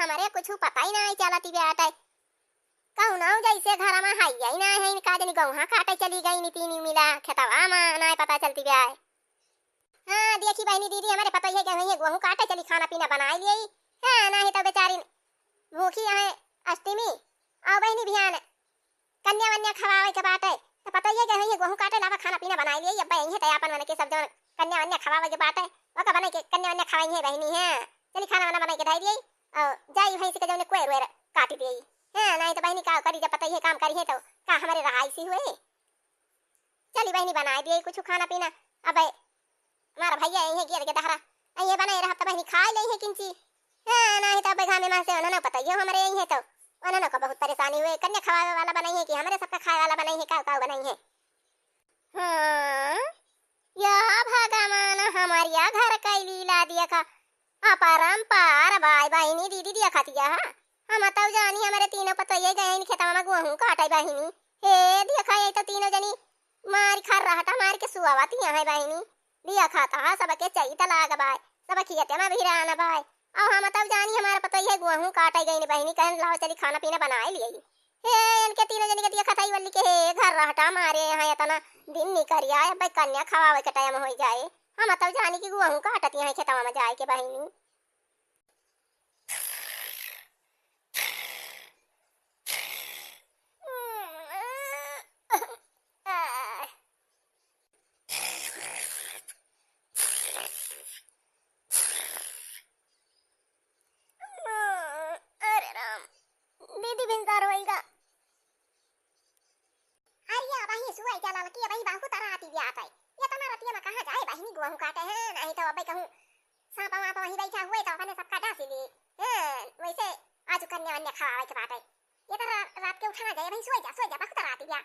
हमारे कुछ पता ही नहीं चलती बेटा कहू ना जैसे घर में हाई आई ना है का जनी गौहा काटे चली गई नी तीन मिला खेतवा में ना पता चलती बे। हाँ देखी बहनी दीदी हमारे पता ही है कि गेहूं काटे चली खाना पीना बना लिए है ना ही तो बेचारी भूखी है अष्टमी और बहनी बिहान कन्या वन्या खवावे के बात है तो पता ही है कि गेहूं काटे लावा खाना पीना बना लिए अब यही है अपन मन के सब जन कन्या वन्या खवावे के बात है वका बना के कन्या वन्या खवाई है बहनी है चली खाना वाना बना के धाई दी और जाई भैंस के जौन कोई रोए काट दी है नहीं तो बहनी का करी जब पता ही है काम करी है तो का हमारे रहाई सी हुए चली बहनी बना दी कुछ खाना पीना अब हमारा भैया यही है गिर के दहरा ये बनाए रहा तो बहनी खा ले है किंची है नहीं तो अब घर में से उन्होंने पता ही हमारे यही है तो उन्होंने को बहुत परेशानी हुई कन्या खवावे वाला बनाई है कि हमारे सबका खाए वाला बनाई है का बनाई है। हाँ या भगवान हमारी घर का लीला दिया का अपरंपार भाई बहनी दीदी दिया खातिया हम तब जानी हमारे तीनों पता ये गए खेतवा में गेहूं काटे बहनी हे देखा ये तो तीनों जनी मार खा रहा मार के सुआवती है बहनी दिया खाता सबके चाहिए तलाग भाई सब खियते में भी रहना भाई और हम तब जानी हमारे पता ही है गेहूं काटे गई बहनी कहन लाओ चली खाना पीना बनाए लिए हे इनके तीनों जनी के दिया खाता वाली के हे घर रहटा मारे यहाँ इतना दिन निकरिया भाई कन्या खवावे के टाइम हो जाए हम तब जानी कि गेहूं काटती है खेतवा में जाए के बहनी। दीदी बिंदार होएगा अरे भाई सुई चला लकी भाई बाहु तरह आती भी आता है ये तो ना रतिया में कहां जाए बहनी गेहूं काटे हैं नहीं तो अबे कहूं सांपा वहां वही बैठा हुए तो अपने सबका डास ली हैं वैसे आज कन्या वन्या खावे के बात है ये तो रात के उठा जाए भाई सोई जा बाहु तरह आती भी